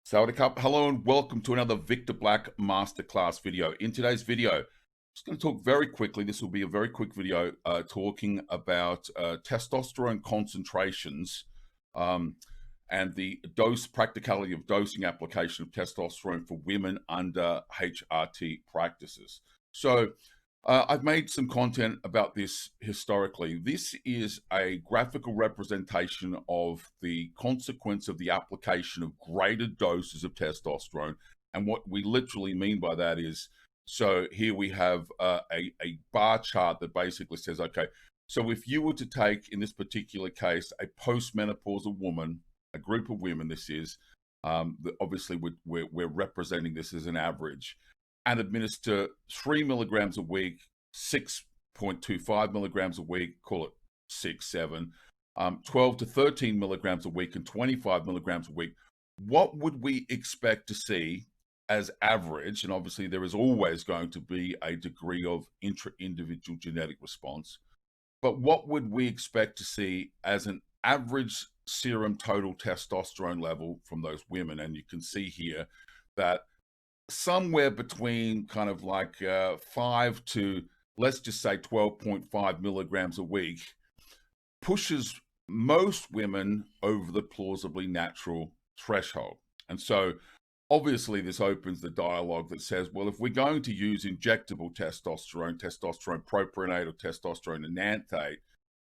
Sawadee Cup. Hello and welcome to another Victor Black Masterclass video. In today's video, I'm just going to talk very quickly. This will be a very quick video talking about testosterone concentrations and the practicality of dosing application of testosterone for women under HRT practices. So I've made some content about this historically. This is a graphical representation of the consequence of the application of greater doses of testosterone. And what we literally mean by that is, so here we have a bar chart that basically says, okay, so if you were to take, in this particular case, a postmenopausal woman, a group of women, this is, obviously we're representing this as an average, and administer 3 milligrams a week, 6.25 milligrams a week, call it 6, 7, 12 to 13 milligrams a week, and 25 milligrams a week. What would we expect to see as average? And obviously there is always going to be a degree of intra-individual genetic response. But what would we expect to see as an average serum total testosterone level from those women? And you can see here that somewhere between kind of like 5 to, let's just say 12.5 milligrams a week pushes most women over the plausibly natural threshold. And so obviously this opens the dialogue that says, well, if we're going to use injectable testosterone, testosterone propionate or testosterone enanthate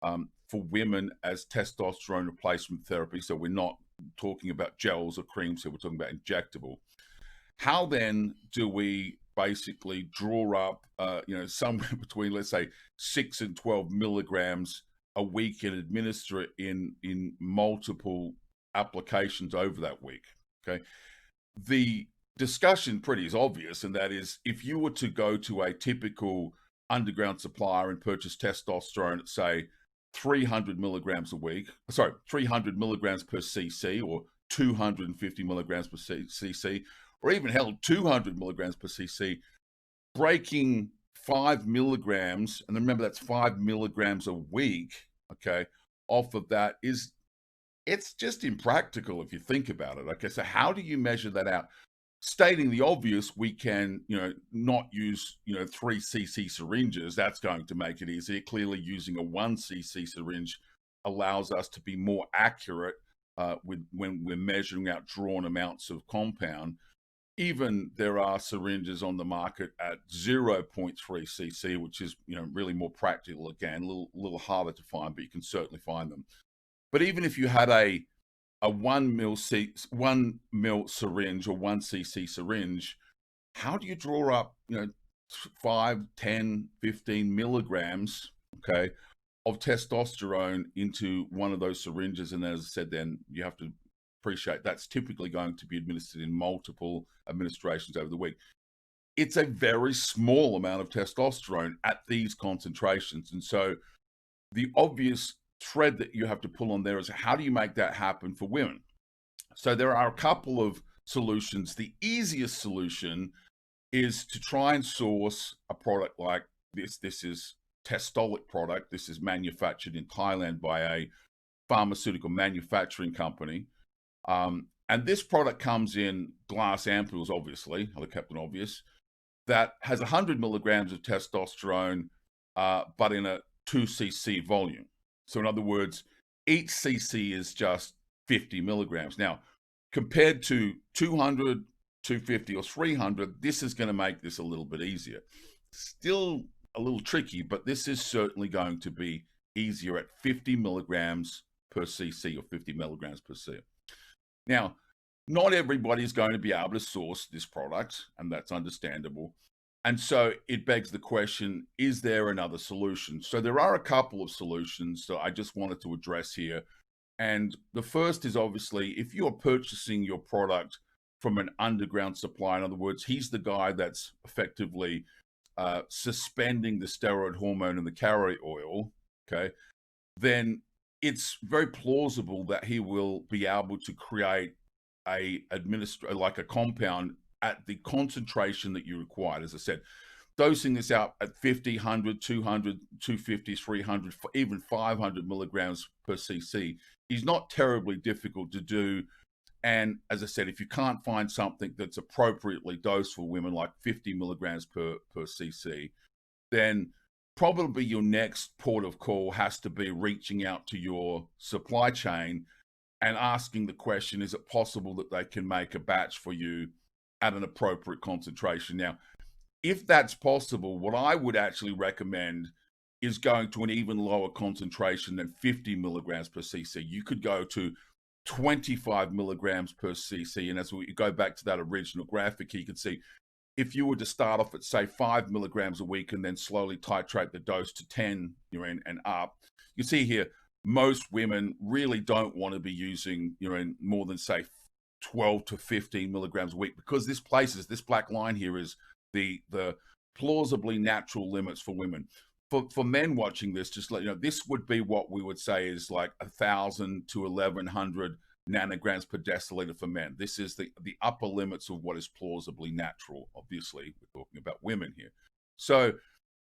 for women as testosterone replacement therapy, so we're not talking about gels or creams, so we're talking about injectable. How then do we basically draw up, somewhere between, let's say, 6 and 12 milligrams a week and administer it in multiple applications over that week? Okay. The discussion pretty is obvious, and that is, if you were to go to a typical underground supplier and purchase testosterone at, say, 300 milligrams a week, 300 milligrams per cc, or 250 milligrams per cc, or even held 200 milligrams per cc, breaking 5 milligrams, and remember that's 5 milligrams a week, okay, off of that it's just impractical if you think about it. Okay, so how do you measure that out? Stating the obvious, we can, not use, 3 cc syringes. That's going to make it easier. Clearly, using a 1 cc syringe allows us to be more accurate when we're measuring out drawn amounts of compound. Even there are syringes on the market at 0.3 cc, which is, really more practical. Again, a little harder to find, but you can certainly find them. But even if you had a 1 mil syringe or 1 cc syringe, how do you draw up, 5, 10, 15 milligrams, okay, of testosterone into one of those syringes? And as I said, then you have to appreciate that's typically going to be administered in multiple administrations over the week. It's a very small amount of testosterone at these concentrations. And so the obvious thread that you have to pull on there is, how do you make that happen for women? So there are a couple of solutions. The easiest solution is to try and source a product like this. This is Testolic product. This is manufactured in Thailand by a pharmaceutical manufacturing company. And this product comes in glass ampoules, obviously, the Captain Obvious, that has 100 milligrams of testosterone, but in a 2 cc volume. So in other words, each cc is just 50 milligrams. Now, compared to 200, 250, or 300, this is going to make this a little bit easier. Still a little tricky, but this is certainly going to be easier at 50 milligrams per cc, or 50 milligrams per cc. Now, not everybody is going to be able to source this product, and that's understandable. And so it begs the question, is there another solution? So there are a couple of solutions that I just wanted to address here. And the first is, obviously, if you're purchasing your product from an underground supplier, in other words, he's the guy that's effectively suspending the steroid hormone in the carrier oil, okay, then it's very plausible that he will be able to create like a compound at the concentration that you require. As I said, dosing this out at 50, 100, 200, 250, 300, even 500 milligrams per cc is not terribly difficult to do And as I said, if you can't find something that's appropriately dosed for women, like 50 milligrams per cc, then probably your next port of call has to be reaching out to your supply chain and asking the question, is it possible that they can make a batch for you at an appropriate concentration? Now, if that's possible, what I would actually recommend is going to an even lower concentration than 50 milligrams per cc. You could go to 25 milligrams per cc. And as we go back to that original graphic, you can see if you were to start off at, say, 5 milligrams a week and then slowly titrate the dose to 10 and up, you see here, most women really don't want to be using more than, say, 12 to 15 milligrams a week, because this black line here is the plausibly natural limits for women. For men watching this, just let you know, this would be what we would say is like 1,000 to 1,100 nanograms per deciliter for men. This is the upper limits of what is plausibly natural. Obviously, we're talking about women here. So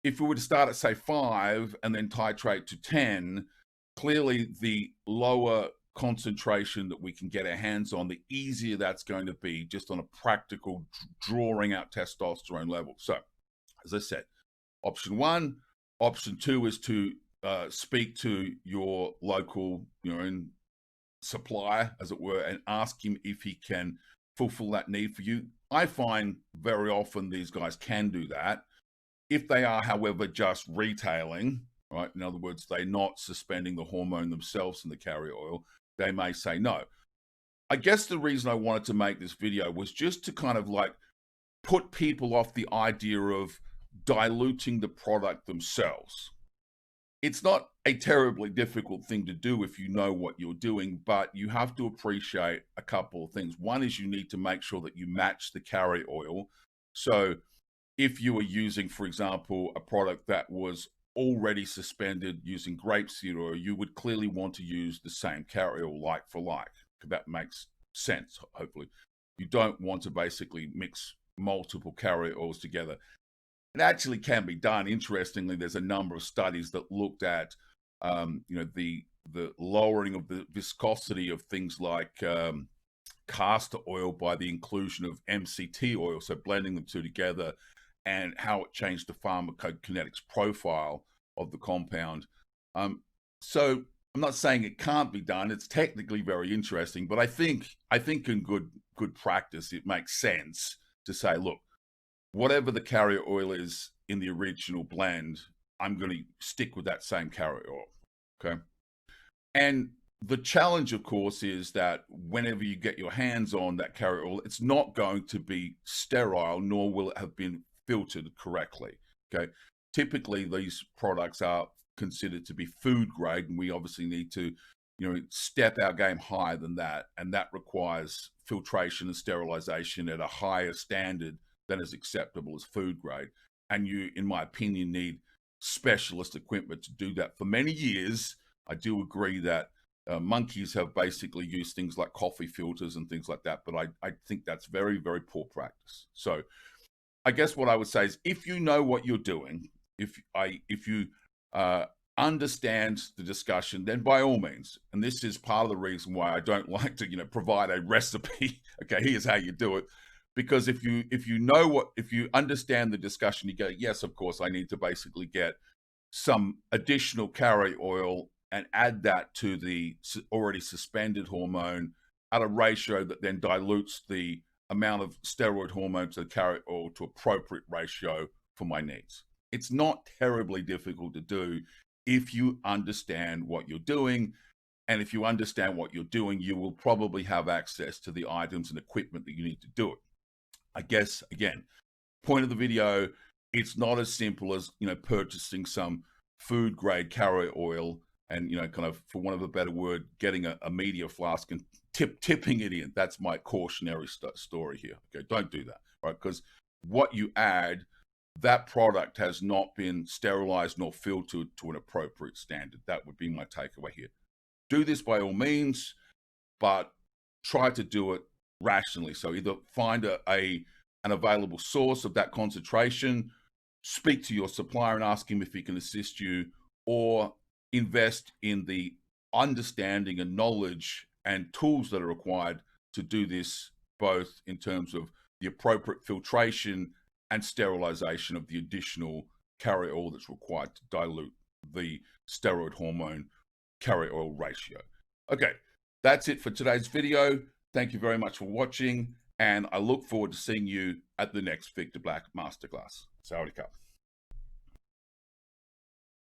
if we were to start at, say, 5 and then titrate to 10, clearly the lower concentration that we can get our hands on, the easier that's going to be just on a practical drawing out testosterone level. So, as I said, option 1. Option 2 is to speak to your local supplier, as it were, and ask him if he can fulfill that need for you. I find very often these guys can do that. If they are, however, just retailing, right, in other words, they're not suspending the hormone themselves in the carrier oil, they may say no. I guess the reason I wanted to make this video was just to kind of like put people off the idea of diluting the product themselves. It's not a terribly difficult thing to do if you know what you're doing, but you have to appreciate a couple of things. One is you need to make sure that you match the carrier oil. So if you were using, for example, a product that was already suspended using grapeseed oil, you would clearly want to use the same carrier oil like for like. That makes sense, hopefully. You don't want to basically mix multiple carrier oils together. It actually can be done. Interestingly, there's a number of studies that looked at, the lowering of the viscosity of things like castor oil by the inclusion of MCT oil, so blending the two together, and how it changed the pharmacokinetics profile of the compound. So I'm not saying it can't be done. It's technically very interesting, but I think in good practice, it makes sense to say, look, whatever the carrier oil is in the original blend, I'm going to stick with that same carrier oil, okay? And the challenge, of course, is that whenever you get your hands on that carrier oil, it's not going to be sterile, nor will it have been filtered correctly, okay? Typically, these products are considered to be food grade, and we obviously need to, step our game higher than that, and that requires filtration and sterilization at a higher standard than is acceptable as food grade. And you, in my opinion, need specialist equipment to do that. For many years, I do agree that monkeys have basically used things like coffee filters and things like that, but I think that's very, very poor practice. So I guess what I would say is, if you know what you're doing, if you understand the discussion, then by all means, and this is part of the reason why I don't like to, provide a recipe. Okay, here's how you do it. Because if you understand the discussion, you go, yes, of course, I need to basically get some additional carrier oil and add that to the already suspended hormone at a ratio that then dilutes the amount of steroid hormone to the carrier oil to appropriate ratio for my needs. It's not terribly difficult to do if you understand what you're doing. And if you understand what you're doing, you will probably have access to the items and equipment that you need to do it. I guess, again, point of the video, it's not as simple as, purchasing some food grade carrier oil and, kind of, for want of a better word, getting a media flask and tipping it in. That's my cautionary story here. Okay, don't do that, right? Because what you add, that product has not been sterilized nor filtered to an appropriate standard. That would be my takeaway here. Do this by all means, but try to do it rationally. So either find an available source of that concentration, speak to your supplier and ask him if he can assist you, or invest in the understanding and knowledge and tools that are required to do this both in terms of the appropriate filtration and sterilization of the additional carrier oil that's required to dilute the steroid hormone carrier oil ratio. Okay, that's it for today's video. Thank you very much for watching, and I look forward to seeing you at the next Victor Black Masterclass. Sawadee Ka.